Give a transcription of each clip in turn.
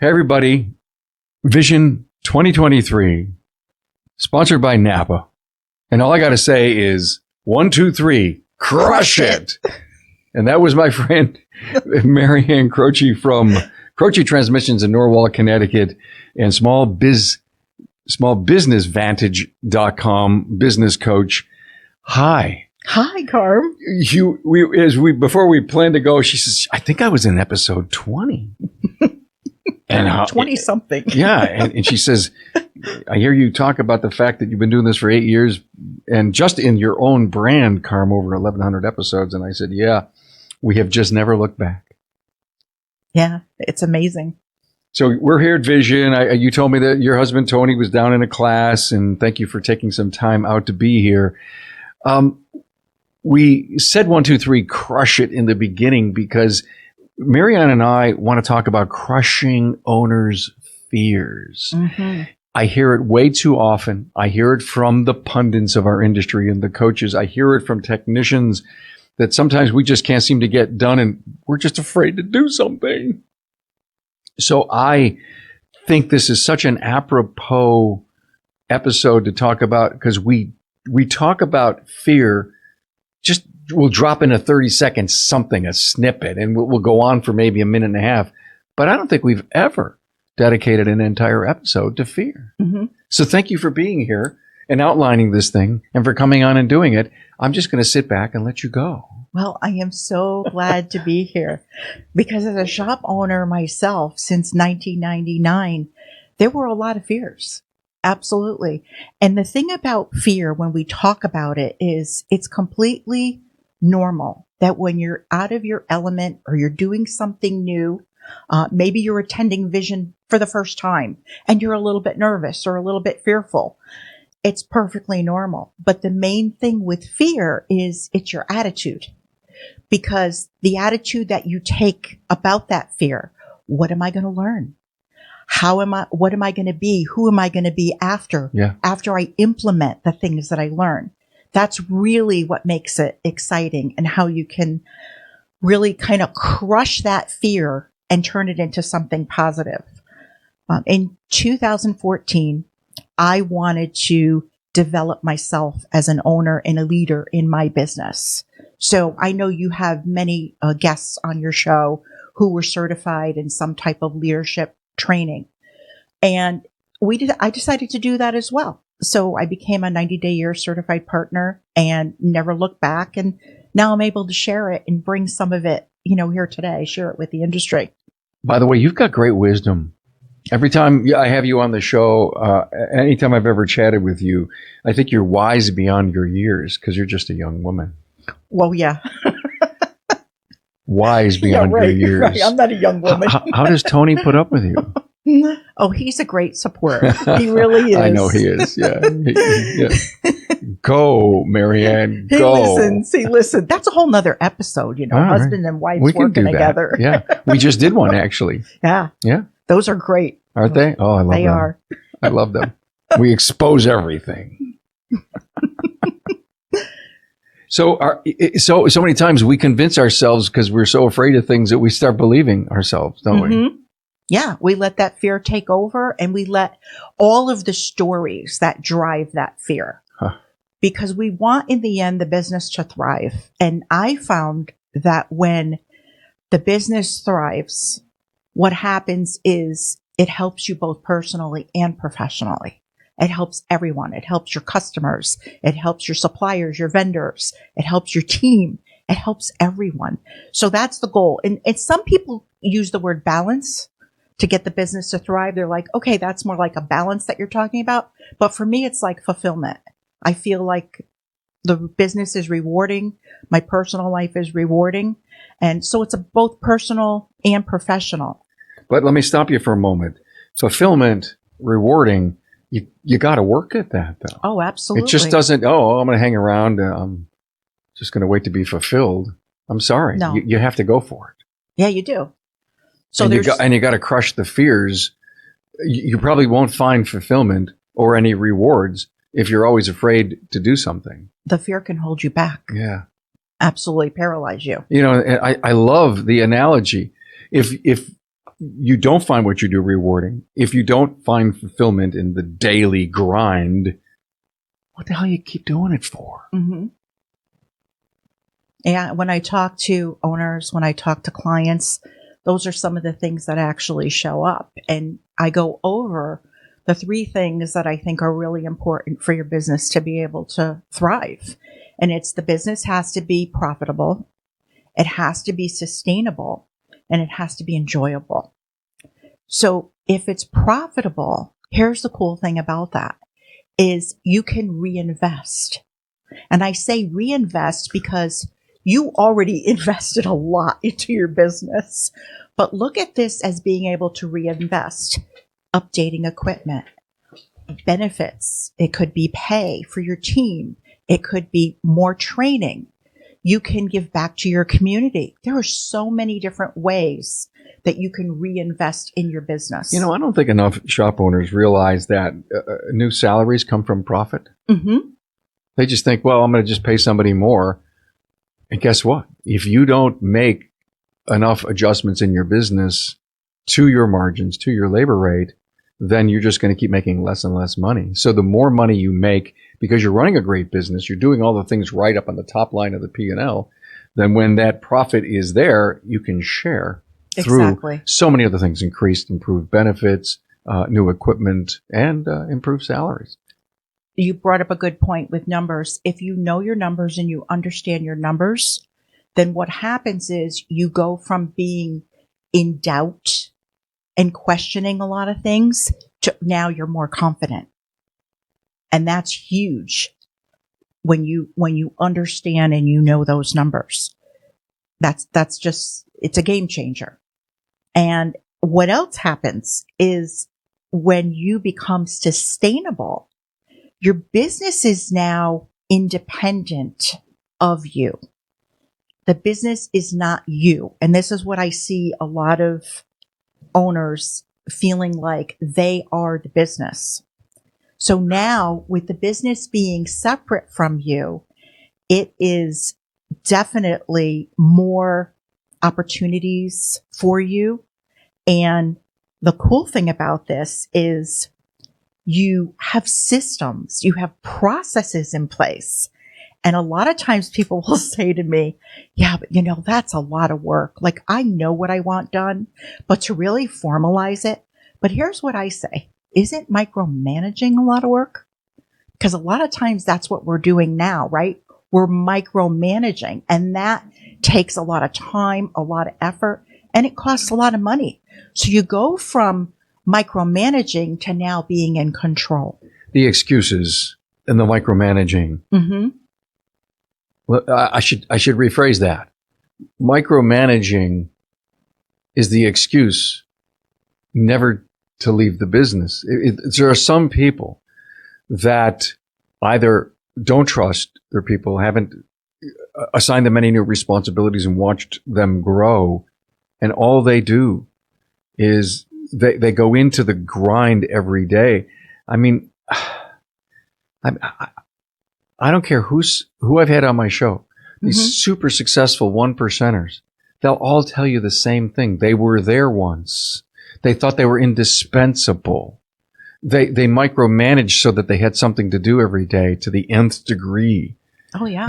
Hey, everybody. Vision 2023, sponsored by Napa. And all I got to say is 1, 2, 3, crush it. And that was my friend, Maryann Croce from Croce Transmissions in Norwalk, Connecticut, and small business Vantage.com business coach. Hi. Hi, Carm. Before we planned to go, she says, I think I was in episode 20. And 20 something. Yeah. And she says, I hear you talk about the fact that you've been doing this for 8 years and just in your own brand, Carm, over 1,100 episodes. And I said, yeah, we have just never looked back. Yeah, it's amazing. So we're here at Vision. You told me that your husband, Tony, was down in a class, and thank you for taking some time out to be here. We said 1, 2, 3, crush it in the beginning because Maryann and I want to talk about crushing owners' fears. Mm-hmm. I hear it way too often. I hear it from the pundits of our industry and the coaches. I hear it from technicians that sometimes we just can't seem to get done and we're just afraid to do something. So I think this is such an apropos episode to talk about because we talk about fear. Just we'll drop in a 30-second something, a snippet, and we'll go on for maybe a minute and a half. But I don't think we've ever dedicated an entire episode to fear. Mm-hmm. So thank you for being here and outlining this thing and for coming on and doing it. I'm just going to sit back and let you go. Well, I am so glad to be here because as a shop owner myself since 1999, there were a lot of fears. Absolutely. And the thing about fear when we talk about it is it's completely normal that when you're out of your element or you're doing something new, maybe you're attending Vision for the first time and you're a little bit nervous or a little bit fearful. It's perfectly normal. But the main thing with fear is it's your attitude, because the attitude that you take about that fear, what am I going to learn? What am I going to be? Who am I going to be after I implement the things that I learn? That's really what makes it exciting and how you can really kind of crush that fear and turn it into something positive. In 2014, I wanted to develop myself as an owner and a leader in my business. So I know you have many guests on your show who were certified in some type of leadership training. And I decided to do that as well. So I became a 90-day year certified partner and never looked back. And now I'm able to share it and bring some of it, here today, share it with the industry. By the way, you've got great wisdom. Every time I have you on the show, anytime I've ever chatted with you, I think you're wise beyond your years because you're just a young woman. Well, yeah. Wise beyond your years. Right. I'm not a young woman. How does Tony put up with you? Oh, he's a great support. He really is. I know he is. Yeah. Go, Maryann. Go. He listens. That's a whole nother episode, husband and wife working together. Yeah. We just did one, actually. Yeah. Yeah. Those are great. Aren't they? Oh, I love them. They are. I love them. We expose everything. So many times we convince ourselves because we're so afraid of things that we start believing ourselves, don't we? Yeah, we let that fear take over and we let all of the stories that drive that fear. Because we want, in the end, the business to thrive. And I found that when the business thrives, what happens is it helps you both personally and professionally. It helps everyone. It helps your customers. It helps your suppliers, your vendors. It helps your team. It helps everyone. So that's the goal. And some people use the word balance to get the business to thrive. They're like, okay, that's more like a balance that you're talking about. But for me, it's like fulfillment. I feel like the business is rewarding. My personal life is rewarding. And so it's both personal and professional. But let me stop you for a moment. Fulfillment, rewarding, you got to work at that, though. Oh, absolutely. It just doesn't, I'm going to hang around. I'm just going to wait to be fulfilled. I'm sorry. No. You have to go for it. Yeah, you do. So you got to crush the fears. You probably won't find fulfillment or any rewards if you're always afraid to do something. The fear can hold you back. Yeah. Absolutely paralyze you. I love the analogy. If you don't find what you do rewarding, if you don't find fulfillment in the daily grind, what the hell you keep doing it for? Mm-hmm. Yeah, when I talk to owners, when I talk to clients, those are some of the things that actually show up. And I go over the 3 things that I think are really important for your business to be able to thrive. And it's the business has to be profitable, it has to be sustainable, and it has to be enjoyable. So if it's profitable, here's the cool thing about that is you can reinvest. And I say reinvest because you already invested a lot into your business. But look at this as being able to reinvest, updating equipment, benefits. It could be pay for your team. It could be more training. You can give back to your community. There are so many different ways that you can reinvest in your business. I don't think enough shop owners realize that new salaries come from profit. Mm-hmm. They just think, well, I'm going to just pay somebody more. And guess what? If you don't make enough adjustments in your business to your margins, to your labor rate, then you're just going to keep making less and less money. So the more money you make, because you're running a great business, you're doing all the things right up on the top line of the P&L, then when that profit is there, you can share through so many other things, improved benefits, new equipment, and improved salaries. You brought up a good point with numbers. If you know your numbers and you understand your numbers, then what happens is you go from being in doubt and questioning a lot of things to now you're more confident. And that's huge when you understand and you know those numbers. That's just, it's a game changer. And what else happens is when you become sustainable, your business is now independent of you. The business is not you. And this is what I see a lot of owners feeling like they are the business. So now with the business being separate from you, it is definitely more opportunities for you. And the cool thing about this is you have systems, you have processes in place. And a lot of times people will say to me, yeah, but that's a lot of work. Like I know what I want done, but to really formalize it. But here's what I say. Isn't micromanaging a lot of work? Because a lot of times that's what we're doing now, right? We're micromanaging, and that takes a lot of time, a lot of effort, and it costs a lot of money. So you go from micromanaging to now being in control. The excuses and the micromanaging. Mm-hmm. Well, I should rephrase that. Micromanaging is the excuse never to leave the business. There are some people that either don't trust their people, haven't assigned them any new responsibilities and watched them grow, and all they do is they go into the grind every day. I mean, I don't care who I've had on my show. These super successful 1%ers, they'll all tell you the same thing. They were there once. They thought they were indispensable. They micromanaged so that they had something to do every day to the nth degree. Oh yeah.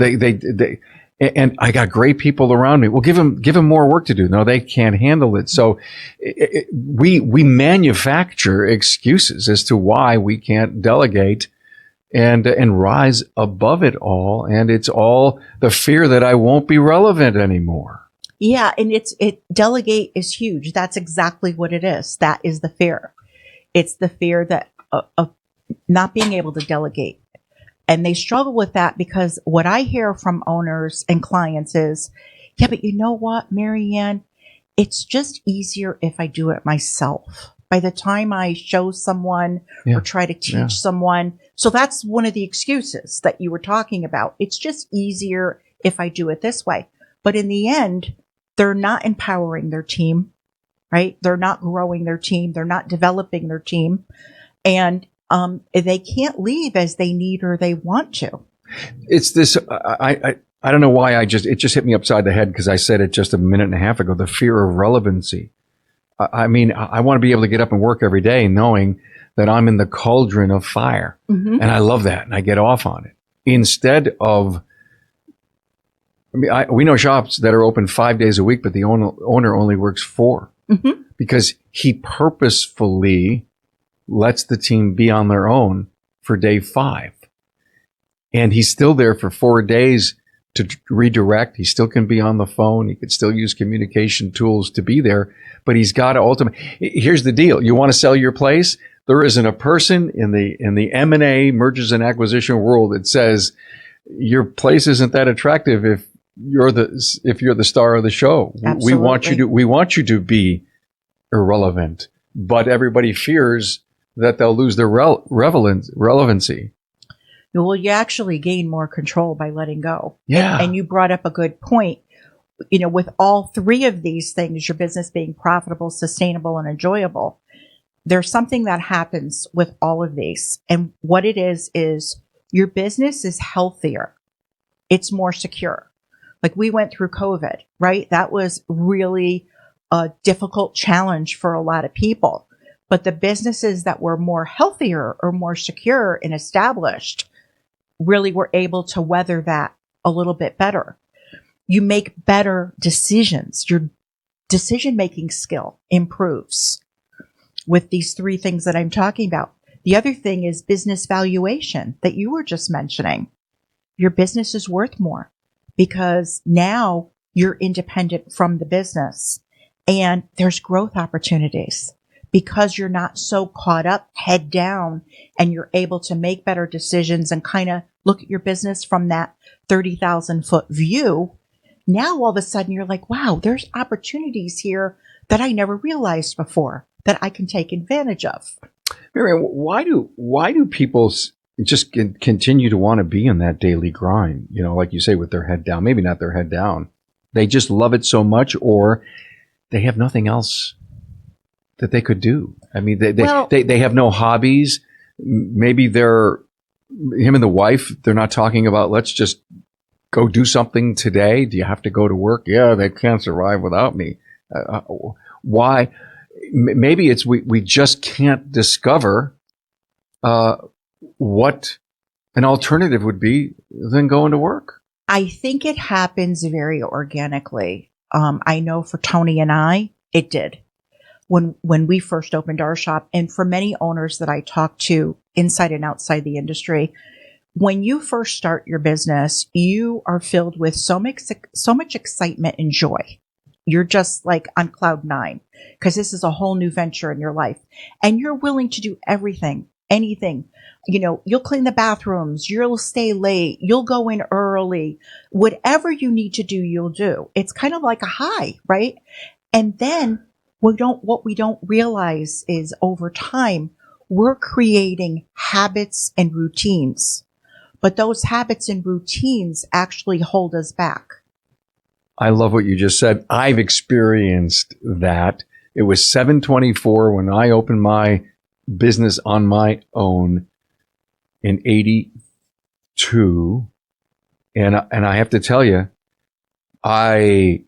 And I got great people around me. Well, give them more work to do. No, they can't handle it. So we manufacture excuses as to why we can't delegate and rise above it all. And it's all the fear that I won't be relevant anymore. Yeah. And delegate is huge. That's exactly what it is. That is the fear. It's the fear that of not being able to delegate. And they struggle with that because what I hear from owners and clients is, yeah, but you know what, Maryann, it's just easier if I do it myself. By the time I show someone or try to teach someone. So that's one of the excuses that you were talking about. It's just easier if I do it this way. But in the end, they're not empowering their team, right? They're not growing their team. They're not developing their team. And they can't leave as they need or they want to. It's this, I don't know why it just hit me upside the head because I said it just a minute and a half ago, the fear of relevancy. I mean, I want to be able to get up and work every day knowing that I'm in the cauldron of fire. And I love that. And I get off on it. Instead of, we know shops that are open 5 days a week, but the owner only works 4 because he purposefully lets the team be on their own for day 5. And he's still there for 4 days to redirect. He still can be on the phone. He could still use communication tools to be there, but he's got to ultimately, here's the deal. You want to sell your place? There isn't a person in the M&A, mergers and acquisition world that says your place isn't that attractive if you're the star of the show. Absolutely. We want you to be irrelevant, but everybody fears that they'll lose their relevancy. Well, you actually gain more control by letting go. Yeah. And you brought up a good point. With all 3 of these things, your business being profitable, sustainable, and enjoyable, there's something that happens with all of these. And what it is your business is healthier. It's more secure. Like we went through COVID, right? That was really a difficult challenge for a lot of people. But the businesses that were more healthier or more secure and established really were able to weather that a little bit better. You make better decisions. Your decision-making skill improves with these 3 things that I'm talking about. The other thing is business valuation that you were just mentioning. Your business is worth more because now you're independent from the business and there's growth opportunities because you're not so caught up head down and you're able to make better decisions and kind of look at your business from that 30,000 foot view. Now, all of a sudden you're like, wow, there's opportunities here that I never realized before that I can take advantage of. Maryann, why do people just continue to want to be in that daily grind? Like you say, with their head down, maybe not their head down. They just love it so much, or they have nothing else that they could do. I mean, they have no hobbies. Maybe him and the wife, they're not talking about, let's just go do something today. Do you have to go to work? Yeah, they can't survive without me. Why? Maybe it's we just can't discover what an alternative would be than going to work. I think it happens very organically. I know for Tony and I, it did. When we first opened our shop, and for many owners that I talk to inside and outside the industry, when you first start your business, you are filled with so much excitement and joy. You're just like on cloud 9 because this is a whole new venture in your life and you're willing to do everything, anything. You'll clean the bathrooms, you'll stay late, you'll go in early, whatever you need to do, you'll do. It's kind of like a high, right? And then what we don't realize is over time, we're creating habits and routines, but those habits and routines actually hold us back. I love what you just said. I've experienced that. It was 7/24 when I opened my business on my own in 82. And I have to tell you, I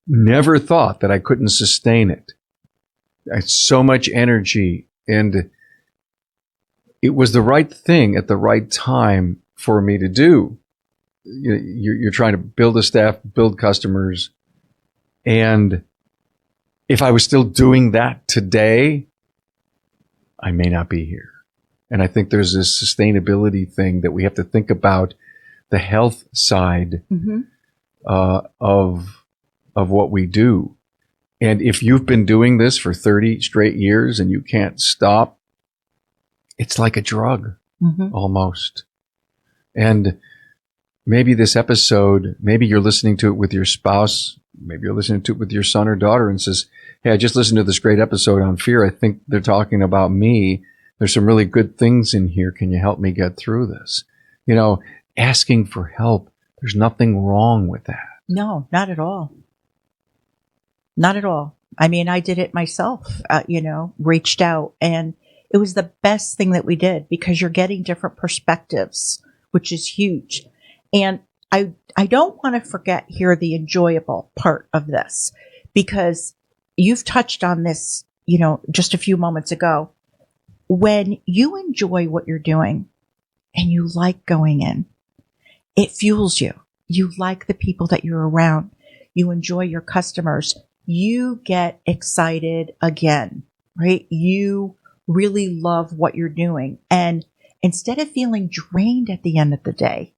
never thought that I couldn't sustain it. I had so much energy, and it was the right thing at the right time for me to do. You're trying to build a staff, build customers. And if I was still doing that today, I may not be here. And I think there's this sustainability thing that we have to think about, the health side of what we do. And if you've been doing this for 30 straight years and you can't stop, it's like a drug almost. And maybe this episode, maybe you're listening to it with your spouse, maybe you're listening to it with your son or daughter and says, hey, I just listened to this great episode on fear. I think they're talking about me. There's some really good things in here. Can you help me get through this? Asking for help, there's nothing wrong with that. No, not at all. Not at all. I mean, I did it myself, reached out, and it was the best thing that we did because you're getting different perspectives, which is huge. And I don't want to forget here the enjoyable part of this, because you've touched on this, just a few moments ago. When you enjoy what you're doing and you like going in, it fuels you. You like the people that you're around. You enjoy your customers. You get excited again, right? You really love what you're doing. And instead of feeling drained at the end of the day,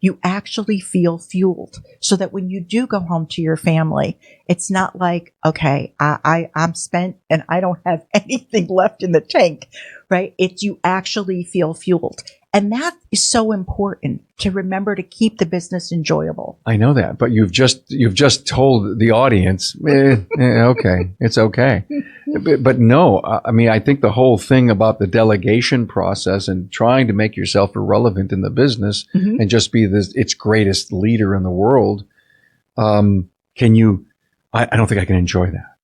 you actually feel fueled, so that when you do go home to your family, it's not like, okay, I'm spent and I don't have anything left in the tank, right? It's you actually feel fueled. And that is so important to remember, to keep the business enjoyable. I know that, but you've just told the audience, okay, it's okay. But no, I mean, I think the whole thing about the delegation process and trying to make yourself irrelevant in the business and just be its greatest leader in the world, I don't think I can enjoy that.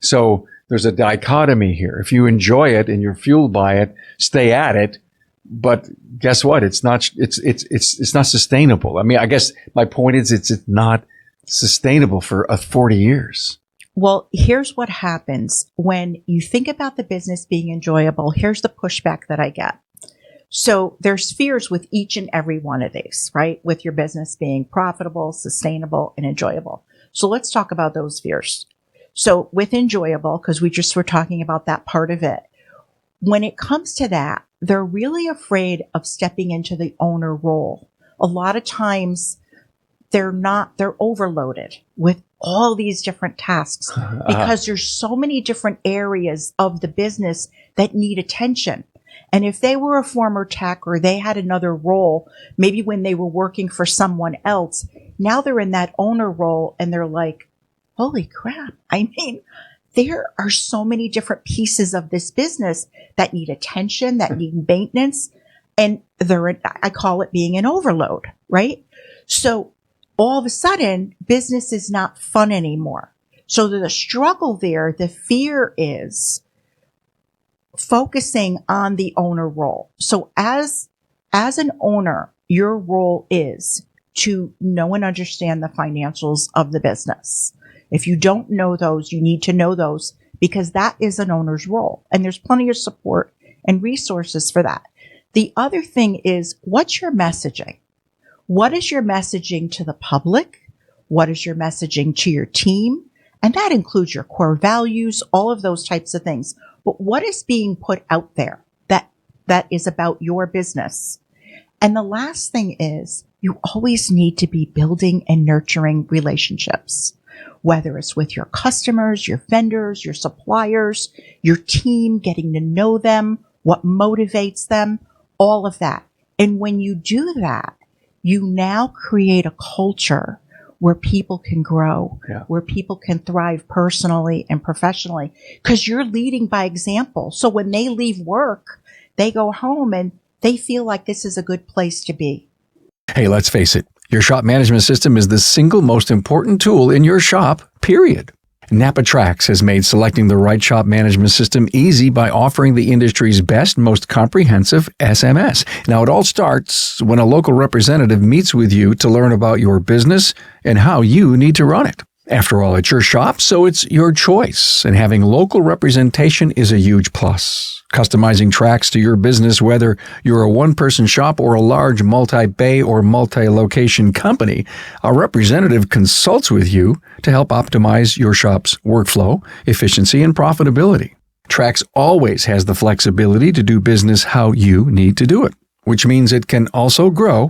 So there's a dichotomy here. If you enjoy it and you're fueled by it, stay at it. But guess what? It's not sustainable. I mean, I guess my point is it's not sustainable for 40 years. Well, here's what happens when you think about the business being enjoyable. Here's the pushback that I get. So there's fears with each and every one of these, right? With your business being profitable, sustainable, and enjoyable. So let's talk about those fears. So with enjoyable, because we just were talking about that part of it. When it comes to that, they're really afraid of stepping into the owner role. A lot of times they're overloaded with all these different tasks because there's so many different areas of the business that need attention. And if they were a former tech or they had another role, maybe when they were working for someone else, now they're in that owner role and they're like, holy crap. I mean, there are so many different pieces of this business that need attention, that need maintenance, and I call it being an overload, right? So all of a sudden, business is not fun anymore. So the struggle there, the fear is focusing on the owner role. So as an owner, your role is to know and understand the financials of the business. If you don't know those, you need to know those, because that is an owner's role. And there's plenty of support and resources for that. The other thing is, what's your messaging? What is your messaging to the public? What is your messaging to your team? And that includes your core values, all of those types of things. But what is being put out there that is about your business? And the last thing is, you always need to be building and nurturing relationships. Whether it's with your customers, your vendors, your suppliers, your team, getting to know them, what motivates them, all of that. And when you do that, you now create a culture where people can grow, where people can thrive personally and professionally, because you're leading by example. So when they leave work, they go home and they feel like this is a good place to be. Hey, let's face it. Your shop management system is the single most important tool in your shop, period. NapaTrax has made selecting the right shop management system easy by offering the industry's best, most comprehensive SMS. Now, it all starts when a local representative meets with you to learn about your business and how you need to run it. After all, it's your shop, so it's your choice, and having local representation is a huge plus. Customizing tracks to your business, whether you're a one-person shop or a large multi-bay or multi-location company, a representative consults with you to help optimize your shop's workflow, efficiency, and profitability. Trax always has the flexibility to do business how you need to do it, which means it can also grow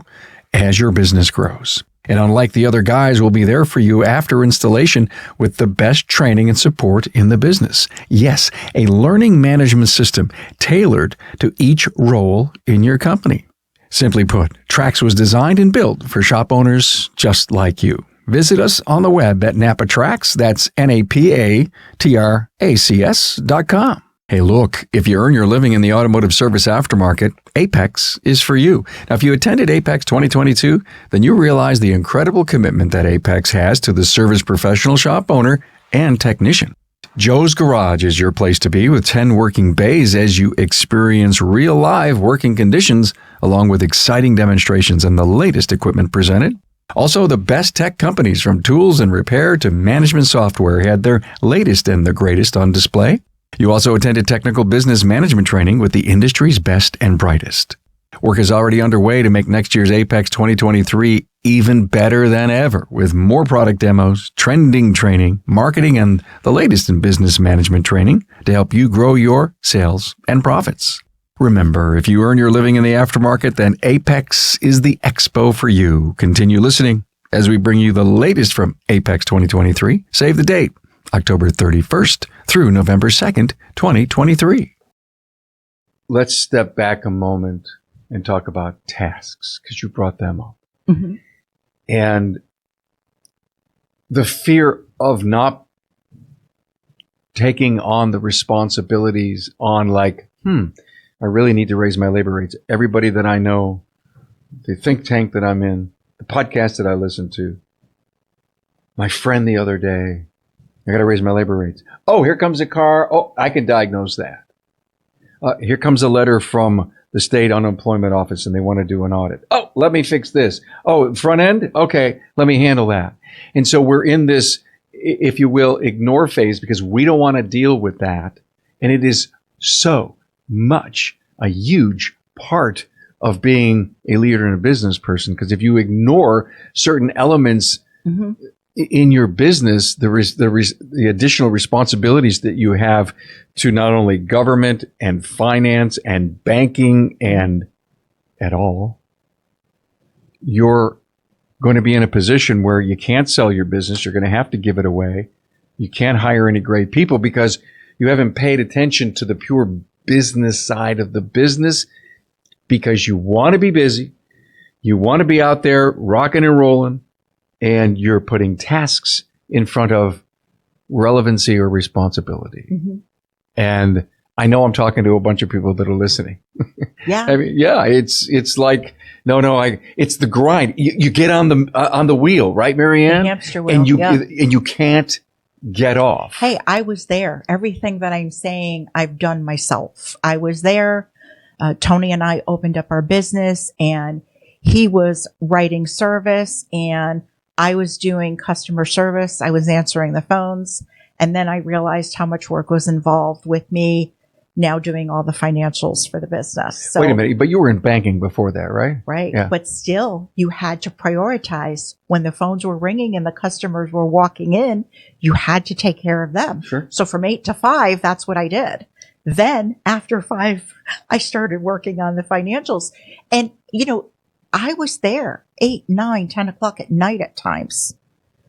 as your business grows. And unlike the other guys, we'll be there for you after installation with the best training and support in the business. Yes, a learning management system tailored to each role in your company. Simply put, Trax was designed and built for shop owners just like you. Visit us on the web at NapaTrax, that's NapaTracs.com. Hey, look, if you earn your living in the automotive service aftermarket, Apex is for you. Now, if you attended Apex 2022, then you realize the incredible commitment that Apex has to the service professional shop owner and technician. Joe's Garage is your place to be with 10 working bays as you experience real live working conditions along with exciting demonstrations and the latest equipment presented. Also, the best tech companies from tools and repair to management software had their latest and the greatest on display. You also attended technical business management training with the industry's best and brightest. Work is already underway to make next year's Apex 2023 even better than ever, with more product demos, trending training, marketing, and the latest in business management training to help you grow your sales and profits. Remember, if you earn your living in the aftermarket, then Apex is the expo for you. Continue listening as we bring you the latest from Apex 2023. Save the date, October 31st through November 2nd, 2023. Let's step back a moment and talk about tasks, because you brought them up. Mm-hmm. And the fear of not taking on the responsibilities on I really need to raise my labor rates. Everybody that I know, the think tank that I'm in, the podcast that I listen to, my friend the other day, I got to raise my labor rates. Oh, here comes a car. Oh, I can diagnose that. Here comes a letter from the state unemployment office and they want to do an audit. Oh, let me fix this. Oh, front end? Okay, let me handle that. And so we're in this, if you will, ignore phase because we don't want to deal with that. And it is so much a huge part of being a leader and a business person. Because if you ignore certain elements in your business, the additional responsibilities that you have to not only government and finance and banking and at all, you're going to be in a position where you can't sell your business. You're going to have to give it away. You can't hire any great people because you haven't paid attention to the pure business side of the business because you want to be busy. You want to be out there rocking and rolling. And you're putting tasks in front of relevancy or responsibility. Mm-hmm. And I know I'm talking to a bunch of people that are listening. Yeah. I mean, yeah, it's like, it's the grind. You get on the wheel, right, Maryann? The hamster wheel. And you can't get off. Hey, I was there. Everything that I'm saying, I've done myself. I was there. Tony and I opened up our business and he was writing service and I was doing customer service. I was answering the phones. And then I realized how much work was involved with me now doing all the financials for the business. So, wait a minute, but you were in banking before that, right? Right. Yeah. But still, you had to prioritize when the phones were ringing and the customers were walking in, you had to take care of them. Sure. So from 8 to 5, that's what I did. Then after 5, I started working on the financials. And, I was there 8, 9, 10 o'clock at night at times.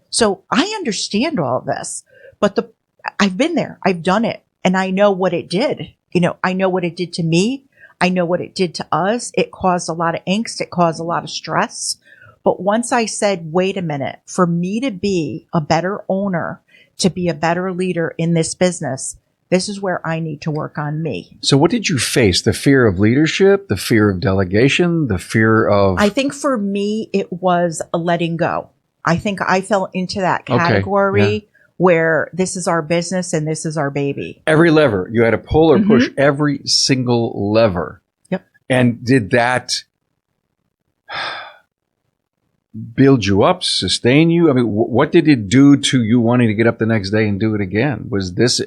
So I understand all of this, but I've been there. I've done it and I know what it did. I know what it did to me. I know what it did to us. It caused a lot of angst. It caused a lot of stress. But once I said, wait a minute, for me to be a better owner, to be a better leader in this business, this is where I need to work on me. So what did you face? The fear of leadership, the fear of delegation, the fear of... I think for me, it was a letting go. I think I fell into that category where this is our business and this is our baby. Every lever. You had to pull or push every single lever. Yep. And did that build you up, sustain you? I mean, what did it do to you wanting to get up the next day and do it again? Was this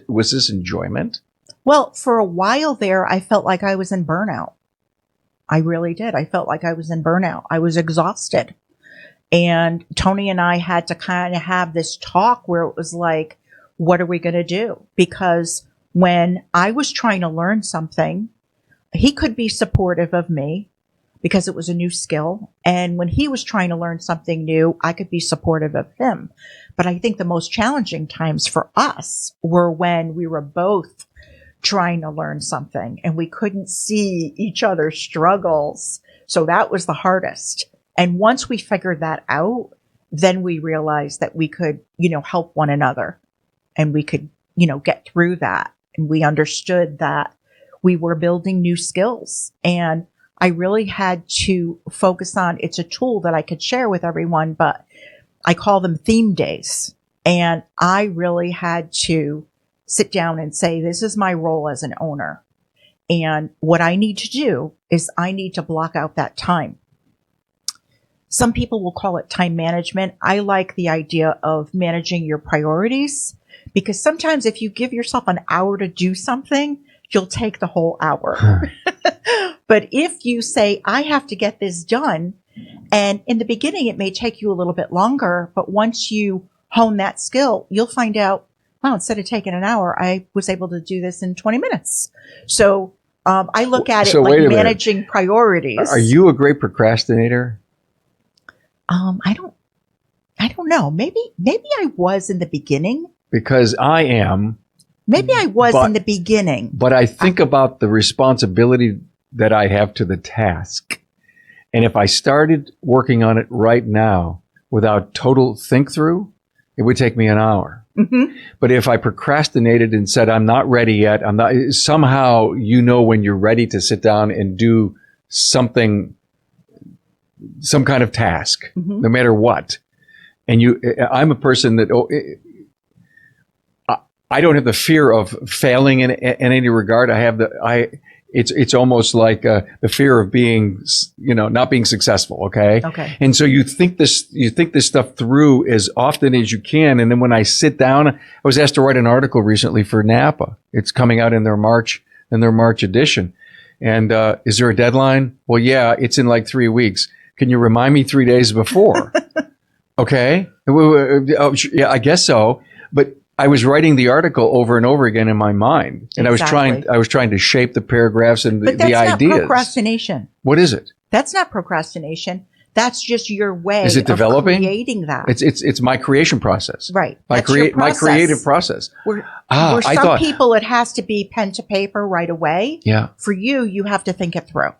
enjoyment? Well, for a while there, I felt like I was in burnout. I really did. I felt like I was in burnout. I was exhausted. And Tony and I had to kind of have this talk where it was like, what are we going to do? Because when I was trying to learn something, he could be supportive of me because it was a new skill. And when he was trying to learn something new, I could be supportive of him. But I think the most challenging times for us were when we were both trying to learn something and we couldn't see each other's struggles. So that was the hardest. And once we figured that out, then we realized that we could, help one another and we could, get through that. And we understood that we were building new skills. And I really had to focus on, it's a tool that I could share with everyone, but I call them theme days. And I really had to sit down and say, this is my role as an owner. And what I need to do is I need to block out that time. Some people will call it time management. I like the idea of managing your priorities, because sometimes if you give yourself an hour to do something, you'll take the whole hour. But if you say, I have to get this done, and in the beginning, it may take you a little bit longer, but once you hone that skill, you'll find out, wow, instead of taking an hour, I was able to do this in 20 minutes. So I look at it like managing priorities. Are you a great procrastinator? I don't know. Maybe I was in the beginning. Because I am. Maybe I was in the beginning. But I think about the responsibility that I have to the task. And if I started working on it right now without total think through, it would take me an hour. Mm-hmm. But if I procrastinated and said, I'm not ready yet, somehow when you're ready to sit down and do something, some kind of task, mm-hmm. no matter what. And I'm a person that, I don't have the fear of failing in any regard. It's almost like the fear of being, not being successful. Okay. And so you think this stuff through as often as you can. And then when I sit down, I was asked to write an article recently for Napa. It's coming out in their March edition. And, is there a deadline? Well, yeah, it's in like 3 weeks. Can you remind me 3 days before? Okay. Yeah, I guess so. But I was writing the article over and over again in my mind, and exactly. I was trying to shape the paragraphs and the ideas. But that's not procrastination. What is it? That's not procrastination. That's just your way is it developing? Of creating that. It's my creation process. Right. My creative process. Where some people, it has to be pen to paper right away. Yeah. For you have to think it through.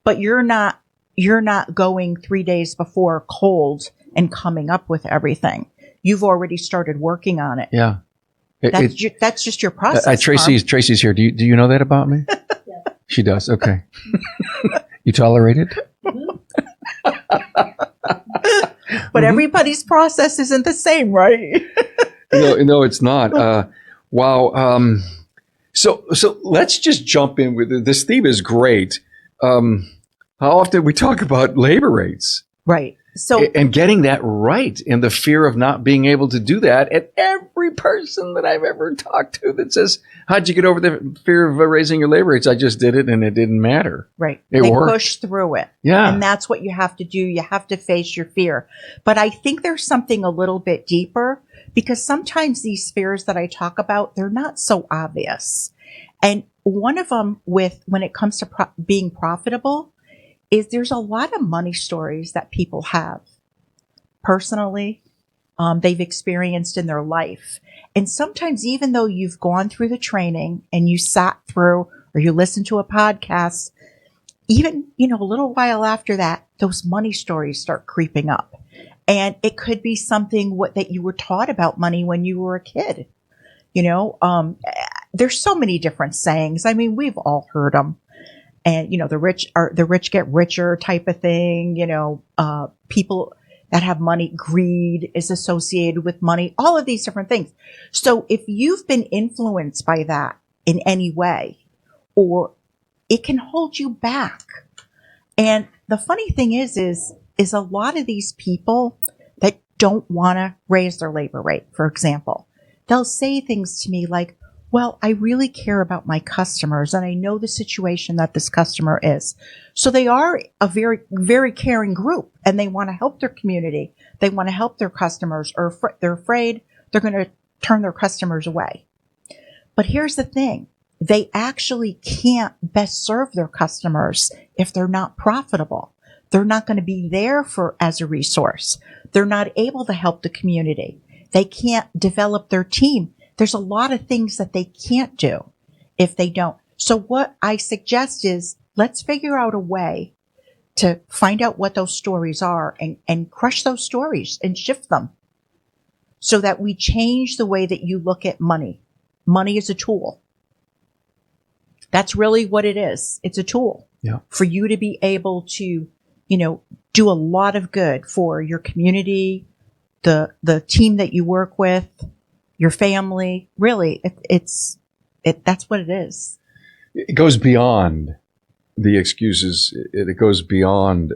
But you're not going 3 days before cold and coming up with everything. You've already started working on it. Yeah. That's just your process. Tracy's here. Do you know that about me? Yeah. She does. Okay. You tolerate it? But everybody's process isn't the same, right? No, it's not. Wow. So let's just jump in with this theme is great. How often we talk about labor rates. Right. So, and getting that right, and the fear of not being able to do that. And every person that I've ever talked to that says, how'd you get over the fear of raising your labor rates? I just did it and it didn't matter. Right. They worked. Push through it. Yeah. And that's what you have to do. You have to face your fear. But I think there's something a little bit deeper, because sometimes these fears that I talk about, they're not so obvious. And one of them when it comes to being profitable, is there's a lot of money stories that people have personally, they've experienced in their life. And sometimes even though you've gone through the training and you sat through or you listened to a podcast, even, a little while after that, those money stories start creeping up. And it could be something that you were taught about money when you were a kid. There's so many different sayings. I mean, we've all heard them. And, the rich get richer type of thing. People that have money, greed is associated with money, all of these different things. So if you've been influenced by that in any way, or it can hold you back. And the funny thing is a lot of these people that don't want to raise their labor rate, for example, they'll say things to me like, well, I really care about my customers and I know the situation that this customer is. So they are a very, very caring group and they want to help their community. They want to help their customers, or they're afraid they're going to turn their customers away. But here's the thing. They actually can't best serve their customers if they're not profitable. They're not going to be there as a resource. They're not able to help the community. They can't develop their team. There's a lot of things that they can't do if they don't. So what I suggest is let's figure out a way to find out what those stories are and crush those stories and shift them so that we change the way that you look at money. Money is a tool. That's really what it is. It's a tool for you to be able to, do a lot of good for your community, the team that you work with, your family. Really, that's what it is. It goes beyond the excuses. It goes beyond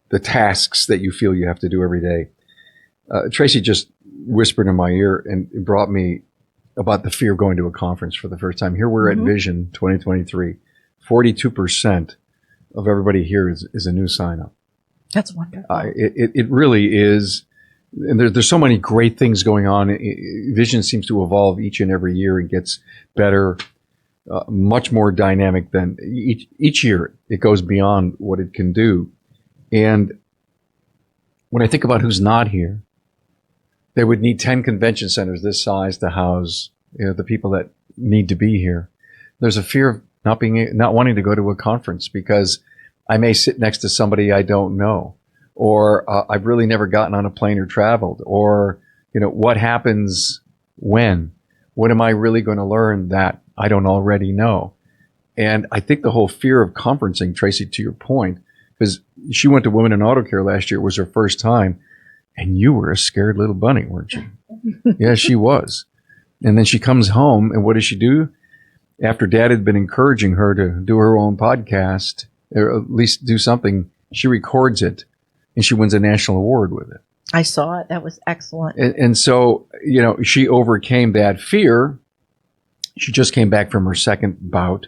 the tasks that you feel you have to do every day. Tracy just whispered in my ear and brought me about the fear of going to a conference for the first time. Here we're at Vision 2023. 42% of everybody here is a new sign up. That's wonderful. It really is. And there's so many great things going on. Vision seems to evolve each and every year and gets better, much more dynamic than each year. It goes beyond what it can do. And when I think about who's not here, they would need 10 convention centers this size to house the people that need to be here. There's a fear of not wanting to go to a conference because I may sit next to somebody I don't know, or I've really never gotten on a plane or traveled, or what happens when? What am I really going to learn that I don't already know? And I think the whole fear of conferencing, Tracy, to your point, because she went to Women in Auto Care last year, it was her first time. And you were a scared little bunny, weren't you? Yeah, she was. And then she comes home, and what does she do? After Dad had been encouraging her to do her own podcast, or at least do something, she records it, and she wins a national award with it. I saw it. That was excellent. And so, she overcame that fear. She just came back from her second bout.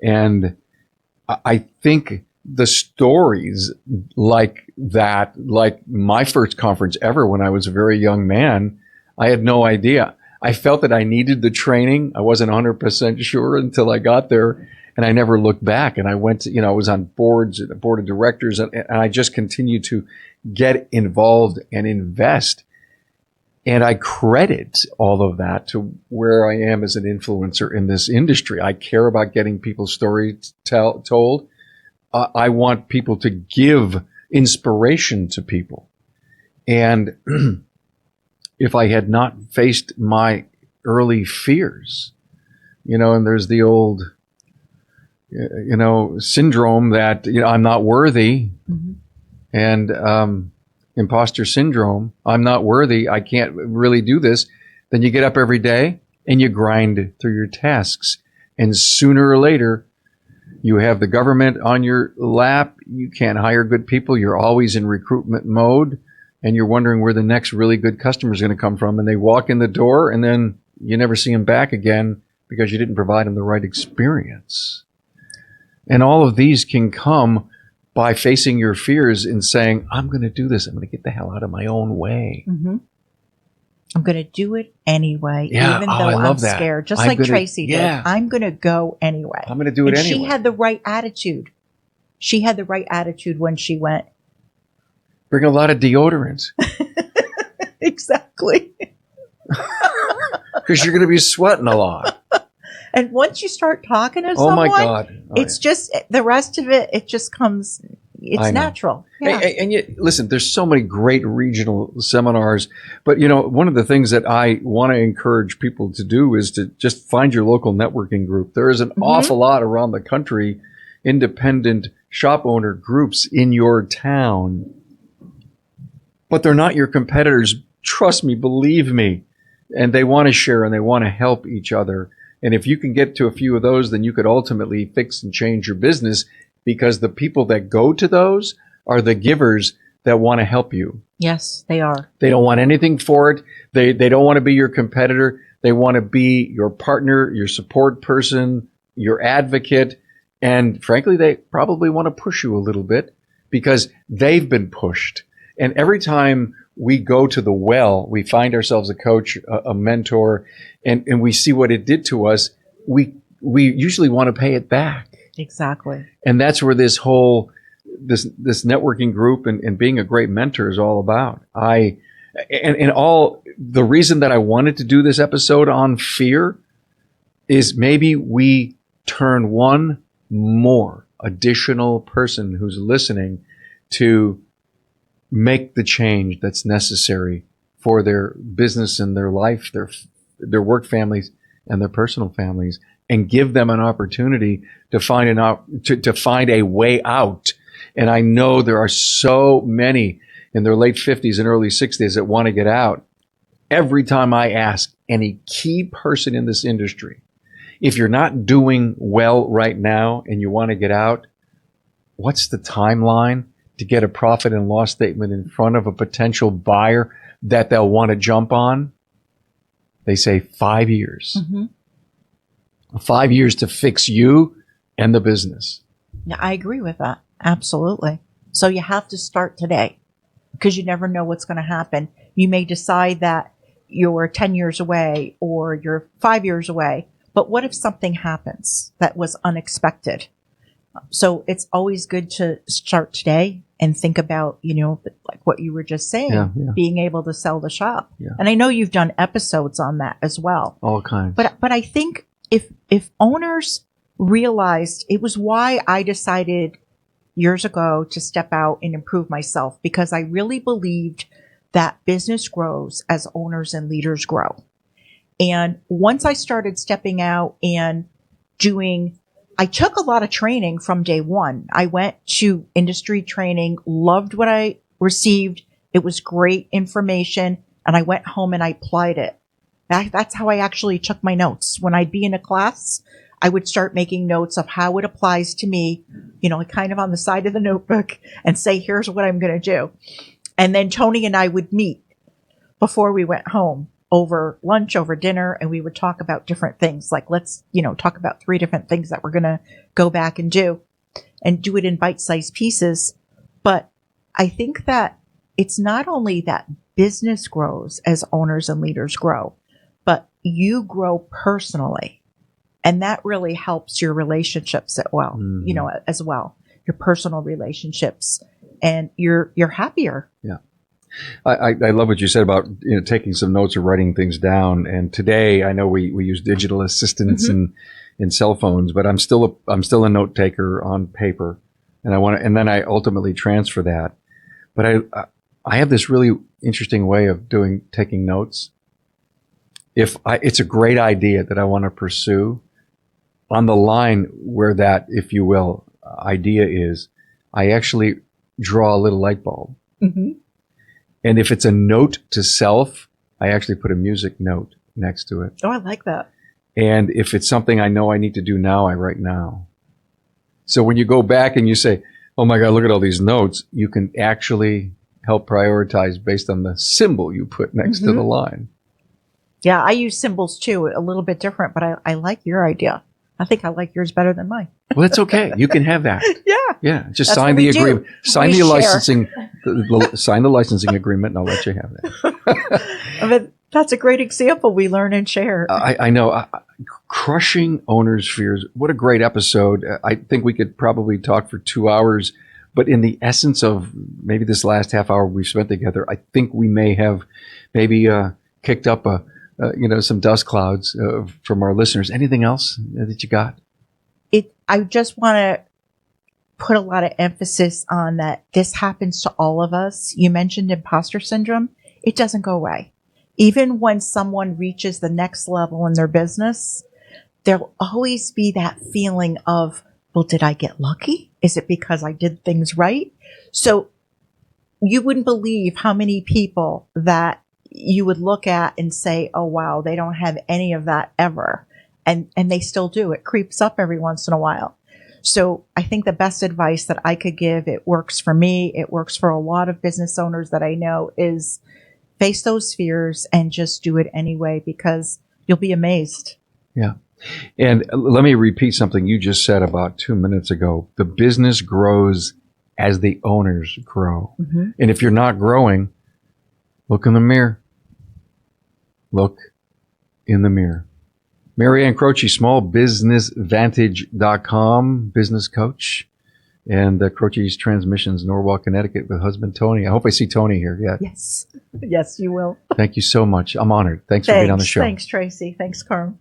And I think the stories like that, like my first conference ever when I was a very young man, I had no idea. I felt that I needed the training. I wasn't 100% sure until I got there, and I never looked back. And I went to, I was on board of directors, and I just continued to get involved and invest. And I credit all of that to where I am as an influencer in this industry. I care about getting people's stories told. I want people to give inspiration to people. And if I had not faced my early fears, and there's the old, syndrome that, I'm not worthy, and imposter syndrome, I'm not worthy, I can't really do this, then you get up every day and you grind through your tasks. And sooner or later, you have the government on your lap. You can't hire good people. You're always in recruitment mode, and you're wondering where the next really good customer is going to come from. And they walk in the door, and then you never see them back again because you didn't provide them the right experience. And all of these can come by facing your fears and saying, I'm going to do this. I'm going to get the hell out of my own way. I'm going to do it anyway, Yeah. even though I love I'm that. scared. Just I'm like gonna- Tracy did. yeah. I'm going to go anyway. I'm going to do it And anyway. she had the right attitude. She had the right attitude when she went. Bring a lot of deodorant Exactly. because you're going to be sweating a lot. And once you start talking to Oh someone, my God. Oh, it's just the rest of it. It just comes. It's I know. natural. Yeah. And yet, listen, there's so many great regional seminars, but one of the things that I want to encourage people to do is to just find your local networking group. There is an awful lot around the country, independent shop owner groups in your town, but they're not your competitors. Trust me, believe me. And they want to share and they want to help each other. And if you can get to a few of those, then you could ultimately fix and change your business, because the people that go to those are the givers that want to help you. Yes, they are. They don't want anything for it. They don't want to be your competitor. They want to be your partner, your support person, your advocate. And frankly, they probably want to push you a little bit because they've been pushed. And every time we go to the well, we find ourselves a coach, a mentor, and we see what it did to us. We usually want to pay it back. Exactly. And that's where this whole, this networking group and being a great mentor is all about. And all the reason that I wanted to do this episode on fear is maybe we turn one more additional person who's listening to make the change that's necessary for their business and their life, their work families and their personal families, and give them an opportunity to find to find a way out. And I know there are so many in their late 50s and early 60s that want to get out. Every time I ask any key person in this industry, if you're not doing well right now and you want to get out, what's the timeline? to get a profit and loss statement in front of a potential buyer that they'll want to jump on, they say 5 years. 5 years to fix you and the business. Yeah, I agree with that. Absolutely. So you have to start today because you never know what's going to happen. You may decide that you're 10 years away or you're 5 years away, but what if something happens that was unexpected? So it's always good to start today and think about, like what you were just saying, being able to sell the shop. Yeah. And I know you've done episodes on that as well. All kinds. But I think if owners realized, it was why I decided years ago to step out and improve myself, because I really believed that business grows as owners and leaders grow. And once I started stepping out and I took a lot of training from day one. I went to industry training, loved what I received. It was great information. And I went home and I applied it. That's how I actually took my notes. When I'd be in a class, I would start making notes of how it applies to me, kind of on the side of the notebook, and say, here's what I'm going to do. And then Tony and I would meet before we went home over lunch, over dinner, and we would talk about different things. Like, let's, talk about 3 different things that we're going to go back and do it in bite-sized pieces. But I think that it's not only that business grows as owners and leaders grow, but you grow personally. And that really helps your relationships as well, as well, your personal relationships, and you're happier. Yeah. I love what you said about taking some notes or writing things down. And today, I know we use digital assistants in cell phones, but I'm still a note taker on paper, and then I ultimately transfer that. But I have this really interesting way of taking notes. It's a great idea that I want to pursue, on the line where that, if you will, idea is, I actually draw a little light bulb. And if it's a note to self, I actually put a music note next to it. Oh, I like that. And if it's something I know I need to do now, I write now. So when you go back and you say, oh my God, look at all these notes, you can actually help prioritize based on the symbol you put next to the line. Yeah, I use symbols too, a little bit different, but I like your idea. I think I like yours better than mine. Well, it's okay. You can have that. Yeah. Just That's sign the agreement. Sign the share. licensing. Sign the licensing agreement, and I'll let you have that. But that's a great example. We learn and share. I know. Crushing owners' fears. What a great episode. I think we could probably talk for 2 hours. But in the essence of maybe this last half hour we've spent together, I think we may have kicked up some dust clouds from our listeners. Anything else that you got? I just want to put a lot of emphasis on that this happens to all of us. You mentioned imposter syndrome. It doesn't go away. Even when someone reaches the next level in their business, there'll always be that feeling of, well, did I get lucky? Is it because I did things right? So you wouldn't believe how many people that you would look at and say, oh, wow, they don't have any of that ever. And they still do. It creeps up every once in a while. So I think the best advice that I could give, it works for me, it works for a lot of business owners that I know, is face those fears and just do it anyway, because you'll be amazed. Yeah. And let me repeat something you just said about 2 minutes ago. The business grows as the owners grow. And if you're not growing, look in the mirror. Look in the mirror. Maryann Croce, smallbusinessvantage.com, business coach, and Croce's Transmissions, Norwalk, Connecticut, with husband Tony. I hope I see Tony here. Yeah. Yes. Yes, you will. Thank you so much. I'm honored. Thanks for being on the show. Thanks, Tracy. Thanks, Carm.